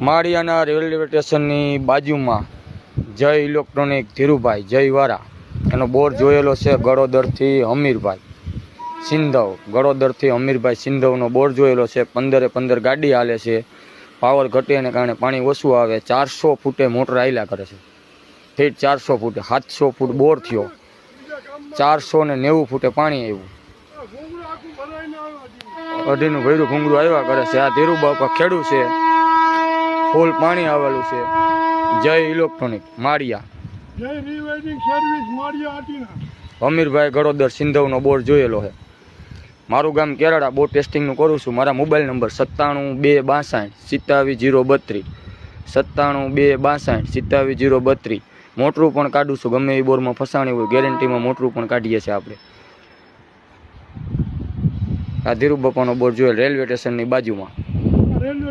માળિયાના railway સ્ટેશનની બાજુમાં જય ઇલેક્ટ્રોનિક ધીરુભાઈ જયવાળા એનો બોર્ડ જોયેલો છે. ગળોદરથી અમીરભાઈ સિંધવ, ગળોદરથી અમીરભાઈ સિંધવનો બોર્ડ જોયેલો છે. 15 ગાડી હાલે છે. પાવર ઘટેને કારણે પાણી ઓછું આવે. 400 ફૂટે મોટર હાલ્યા કરે છે. ફીટ 400 ફૂટે 700 ફૂટ બોર થયો. 490 ફૂટે પાણી આવ્યું. અઢીનું ભર્યું ઘૂંઘરું આવ્યા કરે છે. આ ધીરુબાપા ખેડૂત છે. ફૂલ પાણી આવેલું છે. જય ઇલેક્ટ્રોનિક માળિયા, જય રીવેડિંગ સર્વિસ માળિયા આટીના. અમીરભાઈ ગળોદર સિંધવનો બોર્ડ જોયેલો છે. મારું ગામ કેરાડા. બોર્ડ ટેસ્ટિંગનું કરું છું. મારા મોબાઈલ નંબર 97 262 27 032 97 262 27 032. મોટરું પણ કાઢું છું. ગમે એ બોરમાં ફસાણી હોય ગેરંટીમાં મોટરું પણ કાઢીએ છીએ આપણે. આ ધીરુબાપાનો બોર્ડ જોયેલ રેલવે સ્ટેશનની બાજુમાં.